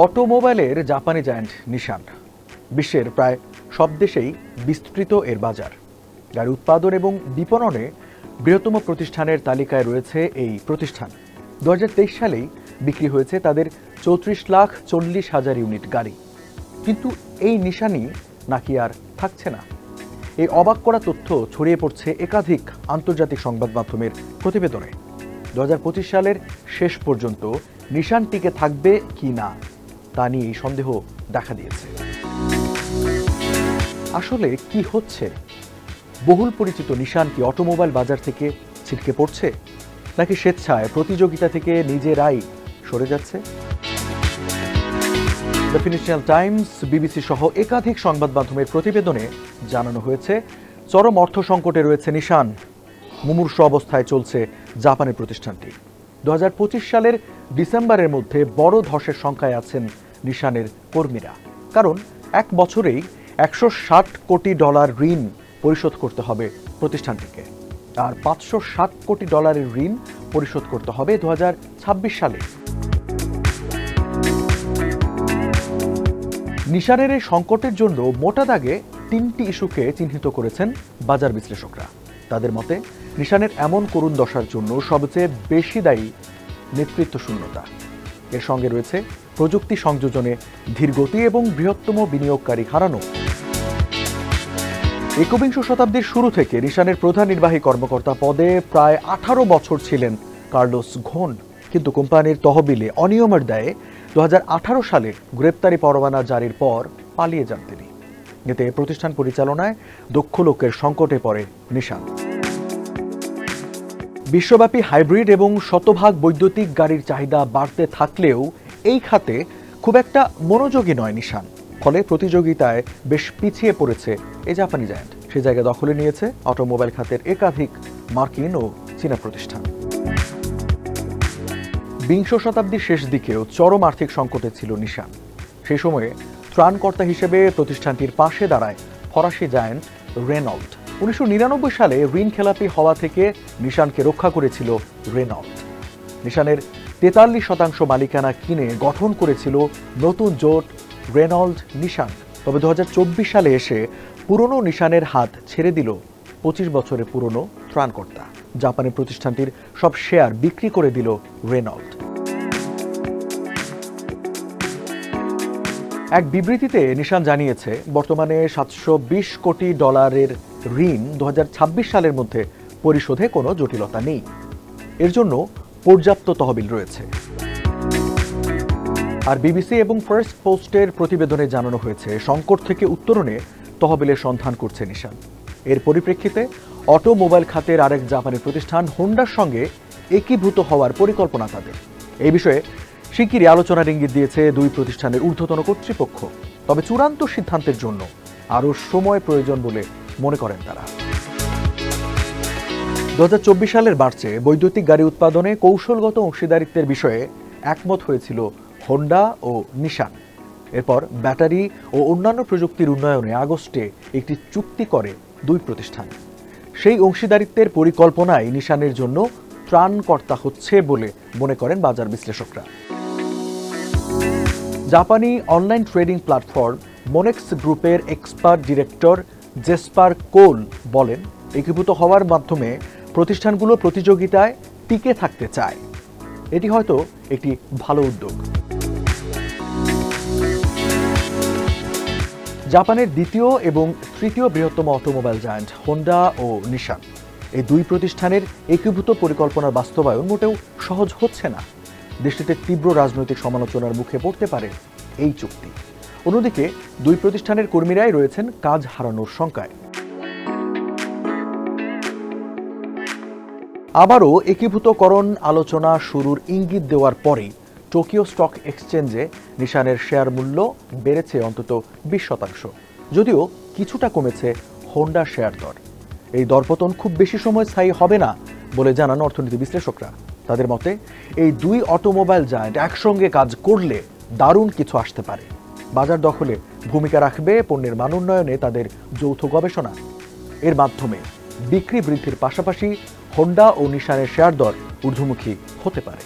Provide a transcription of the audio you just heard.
অটোমোবাইলের জাপানি জায়ান্ট নিশান। বিশ্বের প্রায় সব দেশেই বিস্তৃত এর বাজার। গাড়ি উৎপাদন এবং বিপণনে বৃহত্তম প্রতিষ্ঠানের তালিকায় রয়েছে এই প্রতিষ্ঠান। 2023 সালেই বিক্রি হয়েছে তাদের 34,40,000 ইউনিট গাড়ি। কিন্তু এই নিশানই নাকি আর থাকছে না। এই অবাক করা তথ্য ছড়িয়ে পড়ছে একাধিক আন্তর্জাতিক সংবাদ মাধ্যমের প্রতিবেদনে। 2025 সালের শেষ পর্যন্ত নিশান টিকে থাকবে কি না তা নিয়ে সন্দেহ দেখা দিয়েছে। আসলে কি হচ্ছে? বহুল পরিচিত নিশান কি অটোমোবাইল বাজার থেকে ছিটকে পড়ছে, নাকি স্বেচ্ছায় প্রতিযোগিতা থেকে নিজেরাই সরে যাচ্ছে? দ্য ফিনান্সিয়াল টাইমস, বিবিসি সহ একাধিক সংবাদ মাধ্যমের প্রতিবেদনে জানানো হয়েছে, চরম অর্থ সংকটে রয়েছে নিশান। মুমূর্ষু অবস্থায় চলছে জাপানের প্রতিষ্ঠানটি। 2025 সালের ডিসেম্বরের মধ্যে বড় ধসের সংখ্যায় আছেন নিশানের কর্মীরা। কারণ এক বছরেই $160 কোটি ঋণ পরিশোধ করতে হবে প্রতিষ্ঠানটিকে, আর $507 কোটি ঋণ পরিশোধ করতে হবে 2026 সালে। নিশানের এই সংকটের জন্য মোটা দাগে 3টি ইস্যুকে চিহ্নিত করেছেন বাজার বিশ্লেষকরা। তাদের মতে নিশানের এমন করুণ দশার জন্য সবচেয়ে বেশি দায়ী নেতৃত্ব শূন্যতা। এর সঙ্গে রয়েছে প্রযুক্তি সংযোজনে ধীরগতি এবং বৃহত্তম বিনিয়োগকারী হারানো। 21 শতাব্দীর শুরু থেকে নিশানের প্রধান নির্বাহী কর্মকর্তা পদে প্রায় 18 বছর ছিলেন কার্লোস ঘোন। কিন্তু কোম্পানির তহবিলে অনিয়মের দায়ে 2018 সালে গ্রেপ্তারি পরোয়ানা জারির পর পালিয়ে যান তিনি। এতে প্রতিষ্ঠান পরিচালনায় দক্ষ লোকের সংকটে পড়ে নিশান। বিশ্বব্যাপী হাইব্রিড এবং শতভাগ বৈদ্যুতিক গাড়ির চাহিদা বাড়তে থাকলেও এই খাতে খুব একটা মনোযোগী নয় নিশান। ফলে প্রতিযোগিতায় বেশ পিছিয়ে পড়েছে এই জাপানি জায়ান্ট। সে জায়গা দখলে নিয়েছে অটোমোবাইল খাতের একাধিক মার্কিন ও চীনা প্রতিষ্ঠান। 20 শতাব্দীর শেষ দিকেও চরম আর্থিক সংকটে ছিল নিশান। সেই সময়ে ত্রাণকর্তা হিসেবে প্রতিষ্ঠানটির পাশে দাঁড়ায় ফরাসি জায়ান্ট রেনল্ট। 1999 সালে ঋণ খেলাপি হওয়া থেকে নিশানকে রক্ষা করেছিল রেনল্ট। নিশানের 43% মালিকানা কিনে গঠন করেছিল নতুন জোট রেনল্ট নিশান। তবে 2024 সালে এসে পুরনো নিশানের হাত ছেড়ে দিল 25 বছরের পুরনো ত্রাণকর্তা। জাপানি প্রতিষ্ঠানটির সব শেয়ার বিক্রি করে দিল রেনল্ট। এক বিবৃতিতে নিশান জানিয়েছে, বর্তমানে $720 কোটি ঋণ 2026 সালের মধ্যে পরিশোধে কোনো জটিলতা নেই। এর জন্য পর্যাপ্ত তহবিল রয়েছে। আর বিবিসি এবং ফার্স্ট পোস্টের প্রতিবেদনে জানানো হয়েছে, সংকট থেকে উত্তরণে তহবিলের সন্ধান করছে নিশান। এর পরিপ্রেক্ষিতে অটোমোবাইল খাতের আরেক জাপানি প্রতিষ্ঠান হোন্ডার সঙ্গে একীভূত হওয়ার পরিকল্পনা তাদের। এই বিষয়ে শিগগিরই আলোচনার ইঙ্গিত দিয়েছে দুই প্রতিষ্ঠানের ঊর্ধ্বতন কর্তৃপক্ষ। তবে চূড়ান্ত সিদ্ধান্তের জন্য আরও সময় প্রয়োজন বলে মনে করেন তারা। 2024 সালের মার্চে বৈদ্যুতিক গাড়ি উৎপাদনে কৌশলগত অংশীদারিত্বের বিষয়ে একমত হয়েছিল হোন্ডা ও নিশান। এরপর ব্যাটারি ও অন্যান্য প্রযুক্তির উন্নয়নে আগস্টে একটি চুক্তি করে দুই প্রতিষ্ঠান। সেই অংশীদারিত্বের পরিকল্পনায় নিশানের জন্য ত্রাণকর্তা হচ্ছে বলে মনে করেন বাজার বিশ্লেষকরা। জাপানি অনলাইন ট্রেডিং প্ল্যাটফর্ম মোনেক্স গ্রুপের এক্সপার্ট ডিরেক্টর জেসপার কোল বলেন, একীভূত হওয়ার মাধ্যমে প্রতিষ্ঠানগুলো প্রতিযোগিতায় টিকে থাকতে চায়। এটি হয়তো একটি ভালো উদ্যোগ। জাপানের দ্বিতীয় এবং তৃতীয় বৃহত্তম অটোমোবাইল জায়ান্ট হোন্ডা ও নিশান, এই দুই প্রতিষ্ঠানের একীভূত পরিকল্পনার বাস্তবায়ন মোটেও সহজ হচ্ছে না। দেশটিতে তীব্র রাজনৈতিক সমালোচনার মুখে পড়তে পারে এই চুক্তি। অন্যদিকে দুই প্রতিষ্ঠানের কর্মীরাই রয়েছেন কাজ হারানোর শঙ্কায়। আবারও একীভূতকরণ আলোচনা শুরুর ইঙ্গিত দেওয়ার পরেই টোকিও স্টক এক্সচেঞ্জে নিশানের শেয়ার মূল্য বেড়েছে অন্তত 20%। যদিও কিছুটা কমেছে হোন্ডার শেয়ার দর। এই দরপতন খুব বেশি সময় স্থায়ী হবে না বলে জানান অর্থনীতি বিশ্লেষকরা। তাদের মতে এই দুই অটোমোবাইল জায়ান্ট একসঙ্গে কাজ করলে দারুণ কিছু আসতে পারে। বাজার দখলে ভূমিকা রাখবে পণ্যের মান উন্নয়নে তাদের যৌথ গবেষণা। এর মাধ্যমে বিক্রি বৃদ্ধির পাশাপাশি হোন্ডা ও নিশানের শেয়ার দর ঊর্ধ্বমুখী হতে পারে।